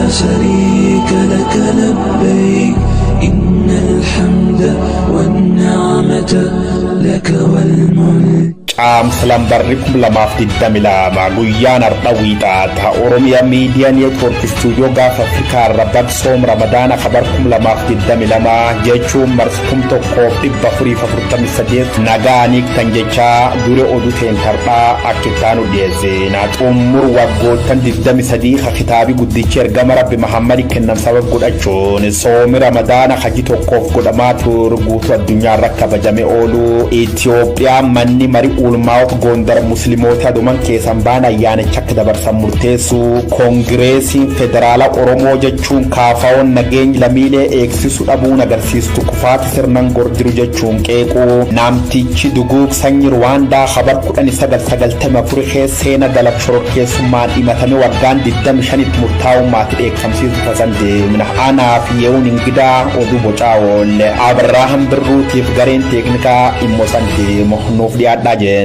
شريك لك لبيك إن الحمد والنعمة لك والملك. Salam barrikum lamaaf diddamila guyyaan ardhawiidha ta'a Oromiyaa Miidiyaa Neetwoork Istuudiyoo gaafa Afrikaa Rabbad Soom Ramadaana kabarkum lamaaf diddamilama jechuun marskum tokkoof 448 nagaaniik tan jechaa dure oduu teen tardhaa akkitaanu dhiyeesse na xummur waggoottan 23 kitaabi guddichi ergama Rabbi Muhammad kennam sabab godhachuun soomi Ramadaana haji tokkoof godhamaa tur guutuu addunyaarra kabajame oolu Itoophiyaa manni mari ulmaa'ota Gondar Musliimoota dhuman keessan baan ayyaanicha akka dabarsan murteessu Koongireesiin Federaalaa Oromoo jechuun kaafaa'oon nageenya lammiilee eegsisuu dhabuun agarsiistu kufaati sirnan gordiru jechuun qeequ namtichi duguug sanyii Rwaandaa habar 1994 seena dalab shororkeessummaan himatame waggaan 25 murtaa'ummaatti dheekkamsiisu tasande mina anaaf yeewun ingidaa oduu bocaa'oon Abrahaam Birruutiif gareen teeknikaa immosante mohnuuf dhiyaadhaa jeen.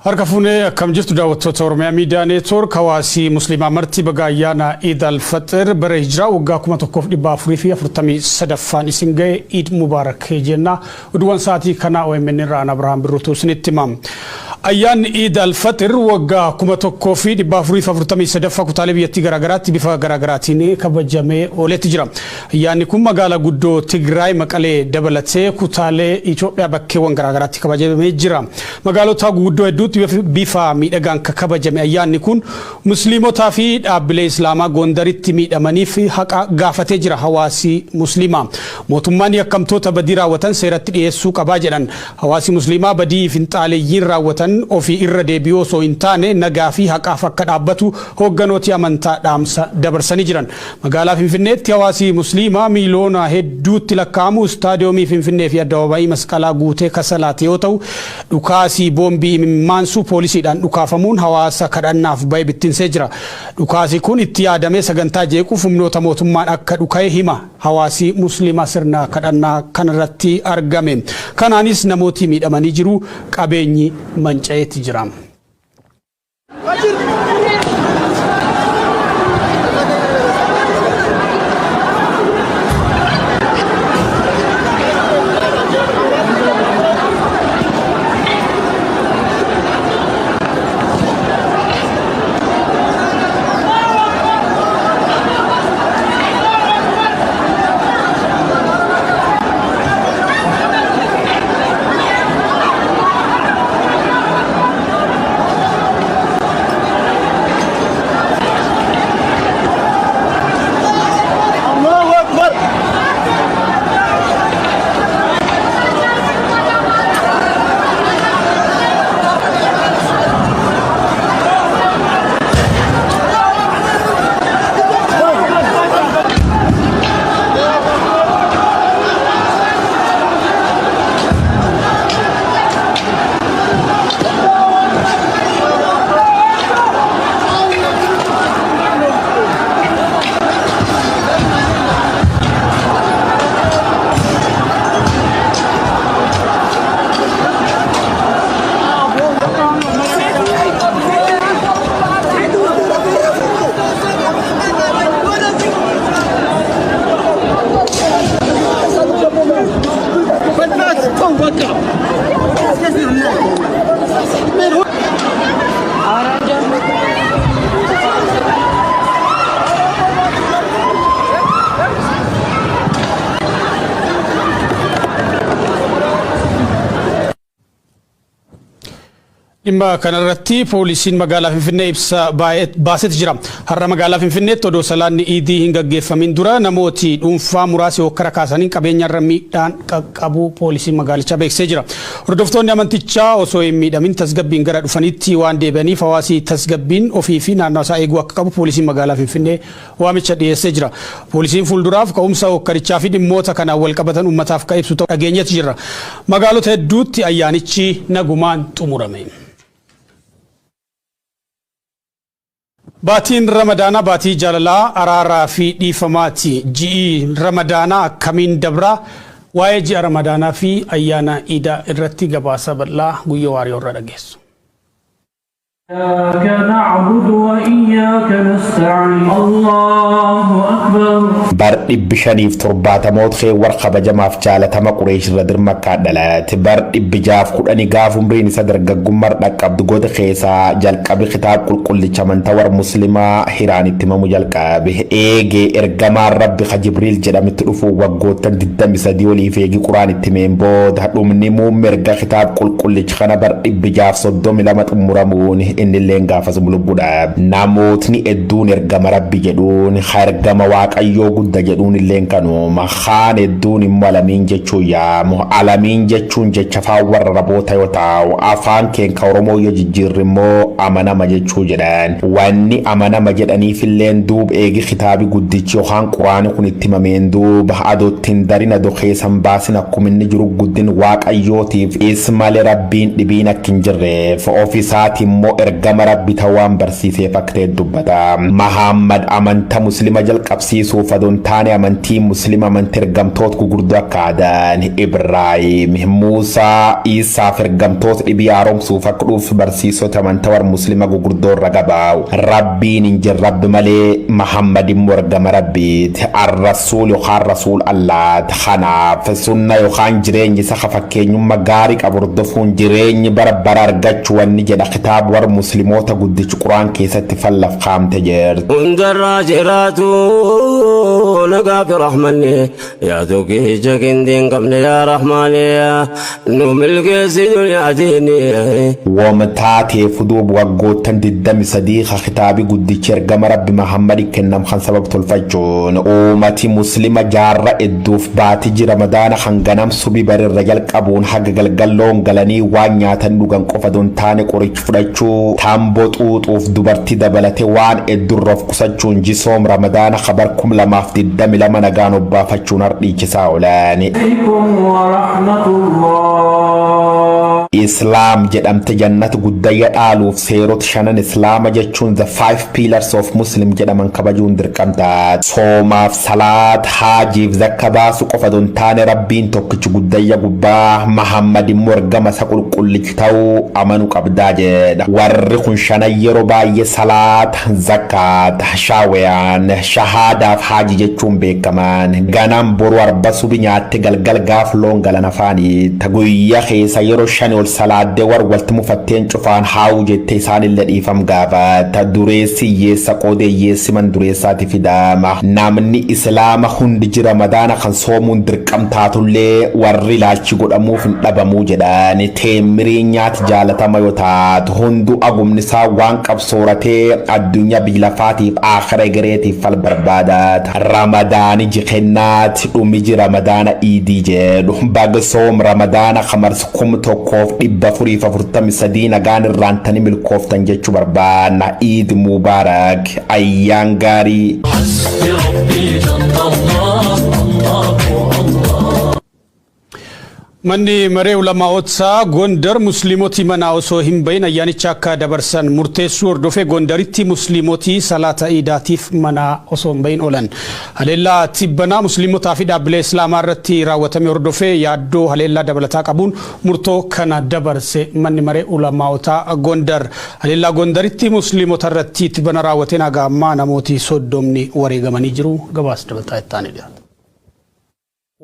Harkafune akkam jirtu daawwattoota Oromiyaa Miidiyaa Neetwoork hawaasi musliimaa marti baga ayyaana Eid al-Fitr bara hijraa waggaa 1443 isin ga'e Eid Mubaarak jenna oduuwwan sa'aatii kana OMN irraan Abrahaam Birruutu isinitti himama. Ayyaanni Eid al-Fitr waggaa 1443 kutaalee biyyattii garaagaraatti bifa garaagaraatiin kabajamee ooletti jira. Ayyaanni kun magaalaa guddoo Tigraay Maqalee dabalatee kutaalee Itoophiyaa bakkeewwan garaagaraatti kabajamee jira. Magaalota guddoo hedduutti bifa miidhagaan kabajame ayyaanni kun musliimotaa fi dhaabbilee islaamaa Gondaritti miidhamaniif haqa gaafatee jira hawaasi musliimaa. Mootummaan yakkamtoota badii raawwatan seeratti dhiyeessuu qabaa jedhan hawaasi musliimaa badii finxaaleeyyiin raawwatan ofii irra deebi'uu osoo hin taane nagaa fi haqaaf akka dhaabbatu hoogganooti amantaa dhaamsa dabarsanii jiran. Magaalaa Finfinneetti hawaasi musliimaa miiliyoona hedduutti lakkaa'amu istaadiyoomii Finfinnee fi Addabaabayii Masqalaa guutee kasalaate yoo ta'u dhukaasii boombii maansuu poolisiidhaan dhukaafamuun hawaasa kadhannaaf bahe bittinsee jira. Dhukaasi kun itti yaadamee sagantaa jeequuf humnoota mootummaan akka dhuka'e hima hawaasi musliimaa sirna kadhannaa kanarratti argame. Kanaanis namooti miidhamanii jiru qabeenyi manca'eetti jira. Dhimma kanarratti poolisiin magaalaa Finfinnee ibsa baasetti jira. Har'a magaalaa Finfinneetti odoo salaanni Iidii hin gaggeeffamin dura namooti dhuunfaa muraasni hokkara kaasanii qabeenyarra miidhaan qaqqabu poolisiin magaalichaa beeksisee jira. Hordoftoonni amantichaa osoo hin miidhamin tasgabbiin gara dhufanitti waan deebi'aniif hawaasi tasgabbiin ofii fi naannoo isaa eeguu akka qabu poolisiin magaalaa Finfinnee waamicha dhiyeessee jira. Poolisiin fuulduraaf ka'umsa hokkarichaa fi dhimmoota kanaan wal qabatan uummataaf akka ibsu dhageenyetti jira. Magaalota hedduutti ayyaanichi nagumaan xumurame. Baatiin Ramadaanaa baatii jaalalaa araaraa fi dhiifamaati. Ji'i Ramadaanaa akkamiin dabra? Waa'ee ji'a Ramadaanaa fi ayyaana Iidaa irratti gabaasa bal'aa guyyaa waariyoo irra dhageessu. إياك نعبد وإياك نستعين الله أكبر بردي بشانيف ترباتا موت خي ورقة بجماف جالة قريش ردر مكة دلات بردي بجاف قراني غاف مبين صدر قمر نقب دقود خيسا جالك بخطاب كل چمن تور مسلمة حيراني تمام جالك به ايجي ارقما رب خجبريل جدا مترفو وقوتا ددام سديولي فيجي قراني تمين بود هدو مني مرقا خطاب كل چخنا بردي بجاف صدوم لامت امرامون inni illee gaafas bulubbuudha namootni hedduun ergama rabbi jedhuun ergama waaqayyoo guddaa jedhuun illee kanuma kaan hedduun immoo alamiin jechuu yaamu alamiin jechuun jecha afaan warra raboota yoo ta'u afaan keenya oromoo yoo jijjiirri immoo amanama jechuu jedhan wanni amanama jedhaniif illee duub eegi kitaabi guddichi yookaan quraani kun itti himameen duub adoottiin darin adoo keessan baasin akkuma inni jiru guddin waaqayyootiif ismalee rabbiin dhibiin akka hin jirreef ofiisaati immoo ergama rabbi tawaan barsiisee fakkee dubbata Muhammad amanta muslima jalqabsiisuuf adoon taane amantii muslima amantii ergamtoota gurguddoo akka aadaan Ibrahim Muusaa Isaa ergamtoota dhibii haaromsuuf akka dhuuf barsiisota amanta war muslima gurguddoo irra gabaa'u rabbiin hin jirre rabbi malee Muhammad immoo ergama rabbiiti ar-rasuul yookaan rasuul Allah kanaaf sunna yookaan jireenyi isa fakkeenyummaa gaarii qabu hordofuun jireenyi bara argachuu wanni jedha kitaaba war musliimoota guddichi quraan keessatti fallaf qaamte jirti hundarraa jiraatu nagaa fi rahmanni yaa tokki jakindiin qabne yaa rahmaani nu milkeessi duniyaatiin wamtaatee fuduub waggoottan 23 kitaabi guddichi ergama rabbi Muhammad kennam kan sabab tolfachuun ummati muslima jaarra edduuf baati ji ramadaana kan ganam subi barirra jalqabuun haga galgalloon galanii waan nyaatan dhugan qofa doon taane qorichi fudhachuu tambo xuuxuuf dubartii dabalate waan eddurroof qusachuun jisoom ramadaana khabarkum lamaaf 22 nagaan obbaafachuun hardhiichisaa olaani Islam jedhamte jannat guddaya dhaaluuf seerota shanan islaama jechuun the 5 pillars of muslim jedhaman kabajuun dirqamta soomaaf salaat haajiif zakka baasu qofa doon taane rabbiin tokkichi guddaya gubbaa Muhammad immoo ergama isa qulqullichi ta'uu amanu qabdaa jedha warri kun shanan yeroo baay'ee salaat zakkaat shaawiyaan shahaadaaf haaji jechuun beekaman ganam boru arba subi nyaatte galgal gaaf loon galan afaanii taguyya keessa yeroo shani ol salaadde war walti mufatteen cufaan haawu jette isaan illee dhiifam gaafa ta dureessi yeessa qoodee yeessi man dureessaati fidaama namni islaama hundi jira ramadaana kan soomuun dirqamtaatullee warri ilaalchi godhamuuf hin dhabamuu jedhaan teemmirii nyaati jaalatama yoo taatu hundu agumnisaa waan qabsooratee addunyaa bilafaatiif aakhira egereetiif fal barbaadaat ramadaani jikennaati dhumi ji ramadaana iidii jedhu bagsoom ramadaana kamarsi kum tokkoof 443 nagaan irraantanii milkooftan jechuu barbaanna iid mubaarak ayyaan gaarii Manni maree ulamaa'otaa Gondar musliimotii mana osoo hin bahin ayyaanicha akka dabarsan murteessuu hordofee Gondaritti musliimotii salaata iidaatiif mana osoo hin bahin oolan. Haleellaa tibbanaa musliimotaa fi dhaabbilee islaamaa irratti raawwatame hordofee yaaddoo haleellaa dabalataa qabuun murtoo kana dabarse manni maree ulamaa'otaa Gondar. Haleellaa Gondaritti musliimota irratti tibbana raawwateen haga ammaa namooti 30 wareegamanii jiru gabaas dabalataa ittaanii dhiyaata.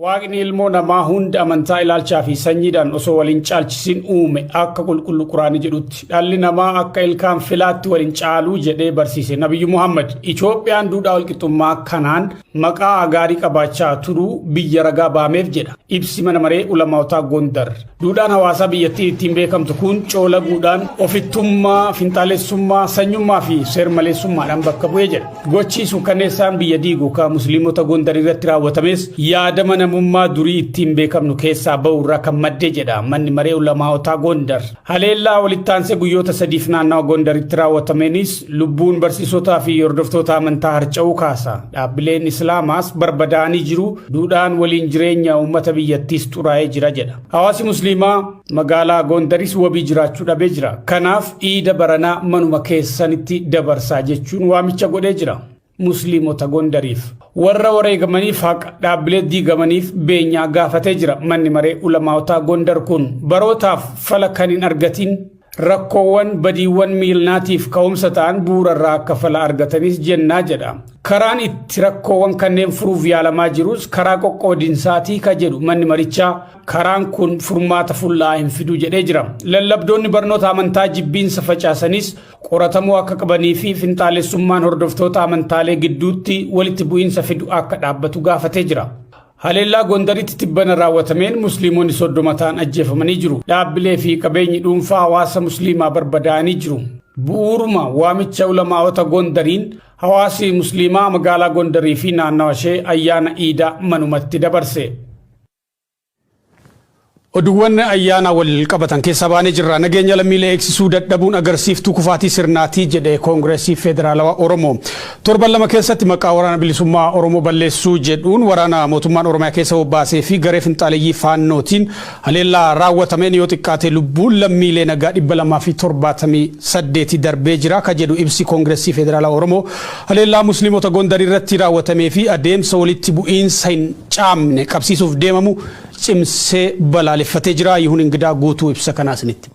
Waaqni ilmoo namaa hunda amantaa ilaalchaa fi sanyiidhaan osoo waliin caalchisin uume akka qulqullu quraanii jedhutti dhalli namaa akka ilkaan filaatti waliin caaluu jedhee barsiise Nabiyyu Muhammad Itoophiyaan duudhaa walqixxummaa kanaan maqaa gaarii qabaachaa turuu biyya ragaa baameef jedha ibsi mana maree ulamaa'otaa Gondar. Duudhaan hawaasaa biyyattii ittiin beekamtu kun coolaguudhaan ofittummaa, finxaalessummaa, sanyummaa fi seermaleessummaadhaan bakka bu'ee jedha. Gochiisu kanneessaan biyya diiguu ka musliimota Gondar irratti raawwatames yaadama namummaa durii ittiin beekamnu keessaa ba'uurraa kan maddee jedha manni maree ulamaa'otaa Gondar. Haleellaa walittaansee guyyoota 3 naannawa Gondaritti raawwatameenis lubbuun barsiisotaa fi hordoftoota amantaa harca'uu kaasa. Dhaabbileen islaamaas barbadaanii jiru duudhaan waliin jireenya uummata biyyattiis xuraa'ee jira jedha. Hawaasi musliimaa magaalaa Gondaris wabii jiraachuu dhabee jira. Kanaaf iida baranaa manuma keessanitti dabarsaa jechuun waamicha godhee jira. Musliimota Gondariif warra wareegamaniif haqa dhaabbilee diigamaniif beenyaa gaafatee jira. Manni maree ulamaa'otaa Gondar kun barootaaf fala kan hin argatin rakkoowwan badiiwwan miilnaatiif ka'umsa ta'an bu'uurarraa akka fala argatanis jennaa jedha. Karaan itti rakkoowwan kanneen furuuf yaalamaa jirus karaa qoqqoodinsaatii ka jedhu manni marichaa karaan kun furmaata fullaa hin fidu jedhee jira. Lallabdoonni barnoota amantaa jibbiinsa facaasanis qoratamuu akka qabanii fi finxaalessummaan hordoftoota amantaalee gidduutti walitti bu'iinsa fidu akka dhaabbatu gaafatee jira. Haleellaa Gondaritti tibbana raawwatameen musliimonni 30 ta'an ajjeefamanii jiru. Dhaabbilee fi qabeenyi dhuunfaa hawaasa musliimaa barbadaa'anii jiru. Bu'uuruma waamicha ulamaa'ota Gondariin hawaasi musliimaa magaalaa Gondarii fi naannawa ishee ayyaana iidaa manumatti dabarse. Oduuwwan ayyaana wal qabatan keessa baanee jirra. Nageenya lammiilee eegsisuu dadhabuun agarsiiftuu kufaatii sirnaatii jedhe Koongireesii Federaalawaa Oromoo. Torban lama keessatti maqaa waraana bilisummaa Oromoo balleessuu jedhuun waraana mootummaan Oromiyaa keessa bobbaasee fi garee finxaaleeyyii faannootiin haleellaa raawwatameen yoo xiqqaate lubbuun lammiilee nagaa 278 darbee jira ka jedhu ibsi Koongireesii Federaalawaa Oromoo. Haleellaa musliimota Gondarii irratti raawwatamee fi adeemsa walitti bu'iinsa hin caamne qabsiisuuf deemamu cimsee balaaleffatee jira. Yihun ingidaa guutuu ibsa kanaas nitti.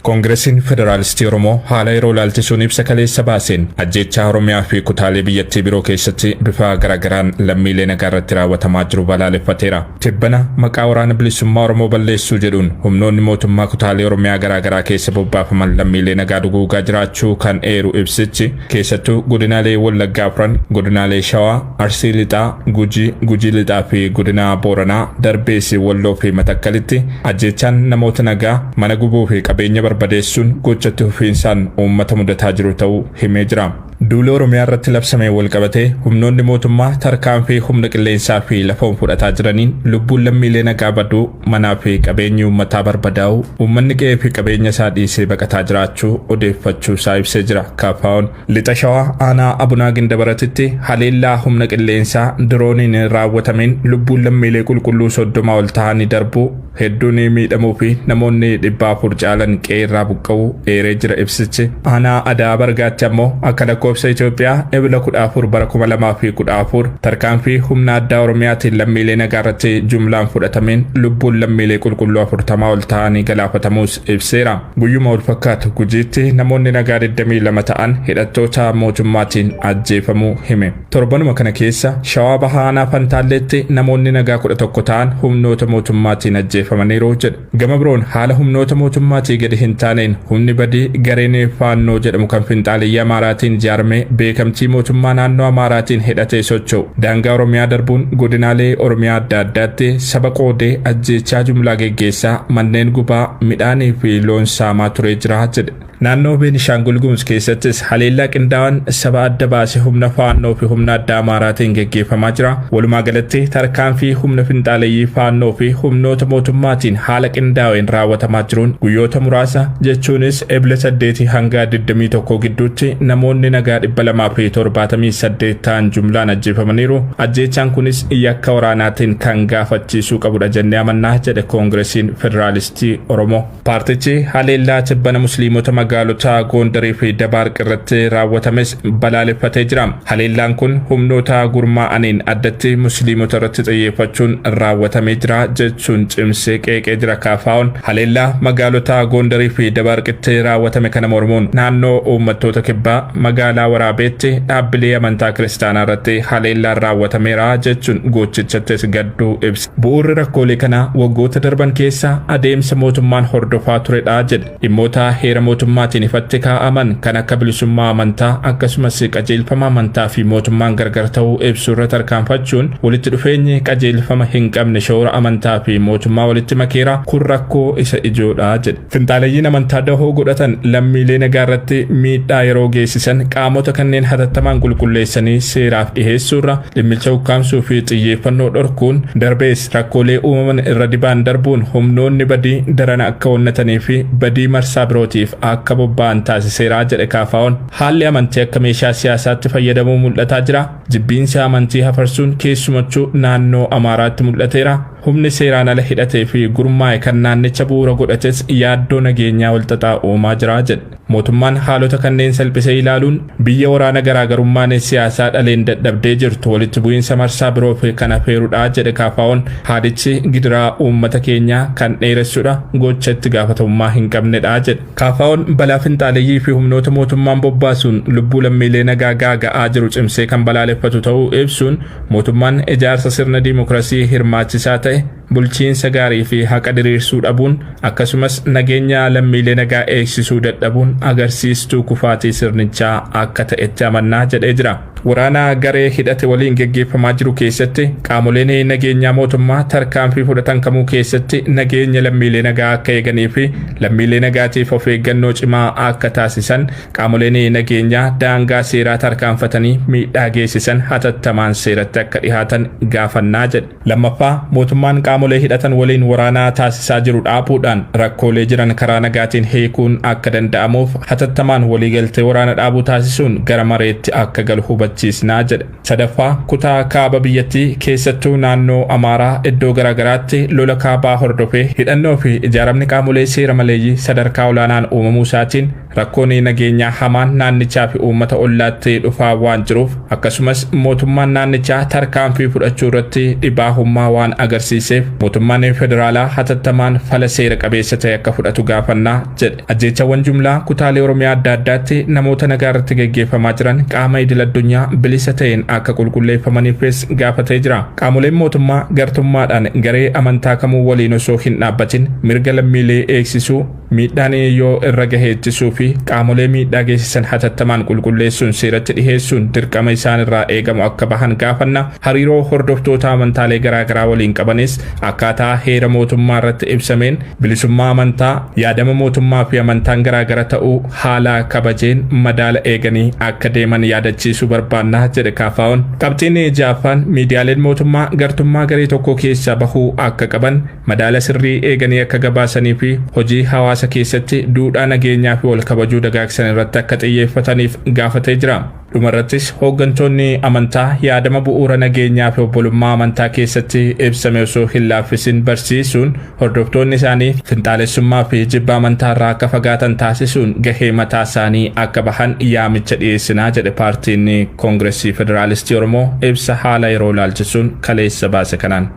Koongireesiin Federaalistii Oromoo haala yeroo ilaalchisuun ibsa kaleessa baaseen ajjeechaa Oromiyaa fi kutaalee biyyattii biroo keessatti bifa garagaraan lammiilee nagaa irratti raawwatamaa jiru balaaleffateera. Tibbana maqaa waraana bilisummaa Oromoo balleessuu jedhuun humnoonni mootummaa kutaalee Oromiyaa garaagaraa keessa bobbaafaman lammiilee nagaa duguugaa jiraachuu kan eeru ibsichi keessattuu godinaalee Wallaggaa Afran, godinaalee Shawaa, Arsii Lixaa, Gujii Lixaa fi godina Booranaa Darbeessi Walloo fi Matakkalitti ajjeechaan namoota nagaa mana gubuu fi qabeenya barbadeessuun gochatti hufiinsaan uummata mudataa jiru ta'uu himee jira. Duula Oromiyaa irratti labsamee wal qabatee humnoonni mootummaa tarkaanfii humna qilleensaa fi lafoon fudhataa jiraniin lubbuun lammiilee nagaa baduu manaa fi qabeenyi uummataa barbadaa'u uummanni qe'ee fi qabeenya isaa dhiisee baqataa jiraachuu odeeffachuu isaa ibsee jira. KFO'n lixa Shawaa aanaa Abunaa Gindabaratitti haleellaa humna qilleensaa dirooniin raawwatameen lubbuun lammiilee qulqulluu 30 ol ta'anii darbuu hedduun miidhamuu fi namoonni 400 caalan qe'ee irraa buqqa'uu eeree jira ibsichi. Aanaa Adaa Bargaatti ammoo akka lakkoofsa Itoophiyaa ebila 14 bara 2014 tarkaanfii humna addaa Oromiyaatiin lammiilee nagaa irratti jumlaan fudhatameen lubbuun lammiilee qulqulluu 40 ol ta'anii galaafatamuus ibseera. Guyyuma wal fakkaatu Gujiitti namoonni nagaa 22 ta'an hidhattoota mootummaatiin ajjeefamuu hime. Torbanuma kana keessa Shawaa Bahaa aanaa Fantaalleetti namoonni nagaa 11 ta'an humnoota mootummaatiin ajjeefamaniiru jedha. Gama biroon haala humnoota mootummaatii gadi hin taaneen humni badii gareen faannoo jedhamu kan finxaaleeyyii Amaaraatiin ijaarame beekamtii mootummaa naannoo Amaaraatiin hidhatee socho'u daangaa Oromiyaa darbuun godinaalee Oromiyaa adda addaatti saba qoodee ajjeechaa jumlaa geggeessaa manneen gubaa midhaanii fi loon saamaa turee jira jedhe. Naannoo Beenishaangul Gumuz keessattis haleellaa qindaa'aan saba adda baase humna faannoo fi humna addaa Amaaraatiin geggeeffamaa jira. Walumaa galatti tarkaanfii humna finxaaleeyyii faannoo fi humnoota mootummaatiin haala qindaa'een raawwatamaa jiruun guyyoota muraasa jechuunis ebila 8 hanga 21 gidduutti namoonni nagaa 278 ta'an jumlaan ajjeefamaniiru. Ajjeechaan kunis yakka waraanaatiin kan gaafachiisuu qabudha jennee amannaa jedhe Koongireesiin Federaalistii Oromoo. Paartichi haleellaa tibbana musliimota magaalota Gondarii fi Dabaarq irratti raawwatames balaaleffatee jira. Haleellaan kun humnoota gurmaa'aniin addatti musliimota irratti xiyyeeffachuun raawwatamee jira jechuun cimsee qeeqee jira. KFO'n haleellaa magaalota Gondarii fi Dabaarqitti raawwatame kana mormuun naannoo uummattoota kibbaa magaalaa Waraabeetti dhaabbilee amantaa kiristaanaa irratti haleellaan raawwatameera jechuun gochichattis gadduu ibse. Bu'uurri rakkoolee kanaa waggoota darban keessa adeemsa mootummaan hordofaa turedha jedhe. Dhimmoota heera mootummaatiin ifatti kaa'aman kan akka bilisummaa amantaa akkasumas qajeelfama amantaa fi mootummaan gargar ta'uu ibsu irra tarkaanfachuun walitti dhufeenyi qajeelfama hin qabne shoora amantaa fi mootummaa walitti makeera kun rakkoo isa ijoodha jedhe. Finxaaleeyyiin amantaa dahoo godhatan lammiilee nagaa irratti miidhaa yeroo geessisan qaama qaamota kanneen hatattamaan qulqulleessanii seeraaf dhiheessuurra dhimmicha ukkaamsuu fi xiyyeeffannoo dhorkuun darbees rakkoolee uumaman irra dibaan darbuun humnoonni badii daran akka onnatanii fi badii marsaa birootiif akka bobba'an taasiseera jedhe KFO'n. Haalli amantii akka meeshaa siyaasaatti fayyadamuu mul'ataa jira. Jibbiinsi amantii hafarsuun keessumachuu naannoo Amaaraatti mul'ateera. Humni seeraan ala hidhatee fi gurmaa'e kan naannicha bu'uura godhates yaaddoo nageenyaa walxaxaa uumaa jira jedhe. Mootummaan haalota kanneen salphisee ilaaluun biyya waraana garaagarummaan siyaasaa dhaleen dadhabdee jirtu walitti bu'iinsa marsaa biroo fi kan affeerudha jedhe KFO'n. Haadichi gidiraa uummata keenyaa kan dheeressudha gocha itti gaafatamummaa hin qabnedha jedhe. KFO'n balaa finxaaleeyyii fi humnoota mootummaan bobbaasuun lubbuu lammiilee nagaa gaaga'aa jiru cimsee kan balaaleffatu ta'uu ibsuun mootummaan ijaarsa sirna diimokiraasii hirmaachisaa ta'e bulchiinsa gaarii fi haqa diriirsuu dhabuun akkasumas nageenya lammiilee nagaa eegsisuu dadhabuun agarsiistuu kufaatii sirnichaa akka ta'etti amannaa jedhee jira. Waraana garee hidhate waliin geggeeffamaa jiru keessatti qaamoleen nageenyaa mootummaa tarkaanfii fudhatan kamuu keessatti nageenya lammiilee nagaa akka eeganii fi lammiilee nagaatiif of eeggannoo cimaa akka taasisan qaamoleen nageenyaa daangaa seeraa tarkaanfatanii miidhaa geessisan hatattamaan seeratti akka dhihaatan gaafannaa jedhe. Lammaffaa mootummaan qaamolee hidhatan waliin waraanaa taasisaa jiru dhaabuudhaan rakkoolee jiran karaa nagaatiin hiikuun akka danda'amuuf hatattamaan waliigaltee waraana dhaabuu taasisuun gara mareetti akka galu hubachiisnaa jedhe. Sadaffaa kutaa kaaba biyyattii keessattuu naannoo Amaaraa iddoo garaagaraatti lola kaabaa hordofee hidhannoo fi ijaaramni qaamolee seera maleeyyii sadarkaa olaanaan uumamuu isaatiin rakkoon nageenyaa hamaan naannichaa fi uummata ollaatti dhufaa waan jiruuf akkasumas mootummaan naannichaa tarkaanfii fudhachuu irratti dhibaahummaa waan agarsiiseef mootummaan federaalaa hatattamaan fala seera qabeessa ta'e akka fudhatu gaafannaa jedhe. Ajjeechawwan jumlaa kutaalee Oromiyaa adda addaatti namoota nagaa irratti geggeeffamaa jiran qaama idil addunyaa bilisa ta'een akka qulqulleeffamaniifis gaafatee jira. Qaamoleen mootummaa gartummaadhaan garee amantaa kamuu waliin osoo hin dhaabbatin mirga lammiilee eegsisuu miidhaan yoo irra gaheettisuu fi qaamolee miidhaa geessisan hatattamaan qulqulleessuun seeratti dhiheessuun dirqama isaan irraa eegamu akka bahan gaafanna. Hariiroo hordoftoota amantaalee garaagaraa waliin qabanis akkaataa heera mootummaa irratti ibsameen bilisummaa amantaa yaadama mootummaa fi amantaan garaagara ta'uu haala kabajeen madaala eeganii akka deeman yaadachiisuu barbaannaa jedhe KFO'n. Qabxiin jaaffaan miidiyaaleen mootummaa gartummaa garee tokko keessaa bahuu akka qaban madaala sirrii eeganii akka gabaasanii fi hojii hawaasa keessatti duudhaa nageenyaa fi wal kabajuu dagaagsan irratti akka xiyyeeffataniif gaafatee jira. Dhumarrattis hooggantoonni amantaa yaadama bu'uura nageenyaa fi obbolummaa amantaa keessatti ibsame osoo hin laaffisin barsiisuun hordoftoonni isaanii finxaalessummaa fi jibba amantaa irraa akka fagaatan taasisuun gahee mataa isaanii akka bahan yaamicha dhiyeessinaa jedhe paartiin Koongireesii Federaalistii Oromoo ibsa haala yeroo ilaalchisuun kaleessa baase kanaan.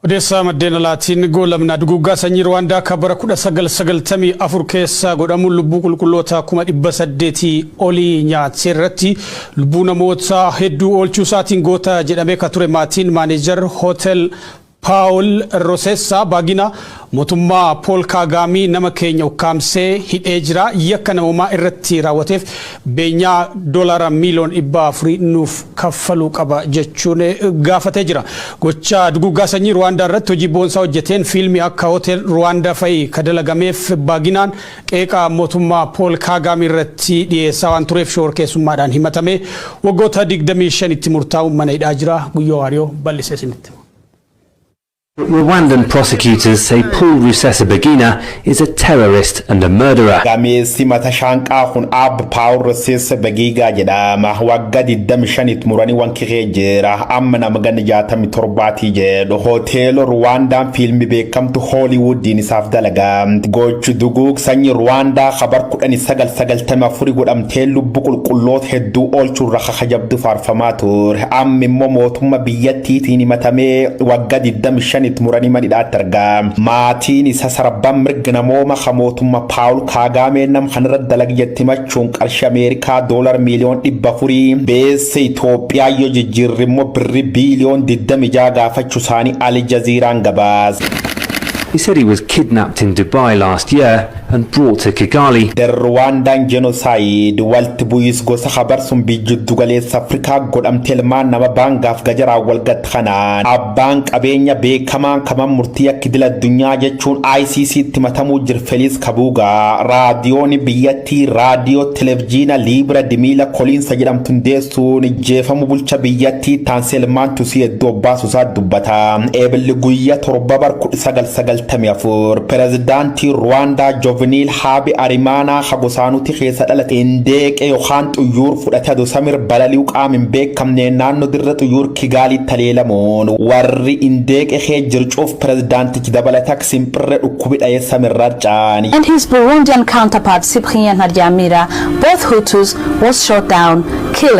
Odeessaa maddeen alaatiin goolamna duguuggaa sanyii Rwaandaa kabara 1994 keessa godhamuun lubbuu qulqulloota 800 olii nyaatee irratti lubbuu namoota hedduu oolchuu isaatiin goota jedhamee ka ture maatiin maaneejar hootel Paul Rosessa Bagina mootummaa Paul Kagame nama keenya ukkaamsee hidhee jira yakka namummaa irratti raawwateef beenyaa doolaara miliyoona 400 nuuf kaffaluu qaba jechuun gaafatee jira. Gocha duguuggaa sanyii Rwaandaa irratti hojii boonsaa hojjeteen fiilmii akka Hotel Rwaandaa fa'i kadalagameef Baginaan qeeqa mootummaa Paul Kagame irratti dhiyeessaa waan tureef shororkeessummaadhaan himatamee waggoota 25 itti murtaa'uun mana hidhaa jira. Guyyoo Waariyoo bal'isee isinitti. Rwandan prosecutors say Paul Rusesabagina is a terrorist and a murderer. Gameessi mata shaanqaa kun ab Paul Rusesabagina jedhama waggaa 25 muranii wankiree jira amma nama ganna 67 jedhu hotel Rwandaan fiilmii beekamtu Hollywoodiin isaaf dalagaa gochi duguug sanyii Rwaandaa khabar 1994 godhamtee lubbuu qulqulloota hedduu oolchuurra khajabdu faarfamaa ture amma immoo mootummaa biyyattiitiin himatamee waggaa 25 muranii manidhaatti argama. Maatiin isa sarabaan mirga namooma mootummaa Paul Kagame nam kanarra dalagyetti machuun qarshii Ameerikaa doolaara miliyoona 400 beessa Itoophiyaa yoo jijjiirri immoo birrii biliyoona 26 gaafachuu isaanii Al Jazeeraan gabaase. He said he was kidnapped in Dubai last year and brought to Kigali. The Rwandan genocide walti buyis gosa khabarsum bijiddu galeessa Afrikaa godhamte ilmaan nama baangaaf gajaraa walgat khanaan abbaan qabeenya beekamaan kaman murtii akka idil addunyaa jechuun ICC itti matamuu jir Feliis Kabugaa raadiyoon biyyattii raadiyoo televiziyoona Libra Dimila Koliinsa jedhamtu hundeessuun jeefamu bulcha biyyattii taanselmaan tusii iddoo baasuusaa dubbata eebilli guyyaa 7/9/94 pirezidaantii Rwanda Jovenel Habi Arimana khagosaanuti keessa dhalate indeeqe yookaan xuyyuur fudhate ado Samir balaliu qaamin beekamne naannoo dirra xuyyuur Kigali taleelamoon warri indeeqe kee jircuuf pirezidaantichi dabalatak simpirre dhukkubidha Samir Rajani and his Burundian counterpart Cyprien Ntaryamira, both Hutus, was shot down, killing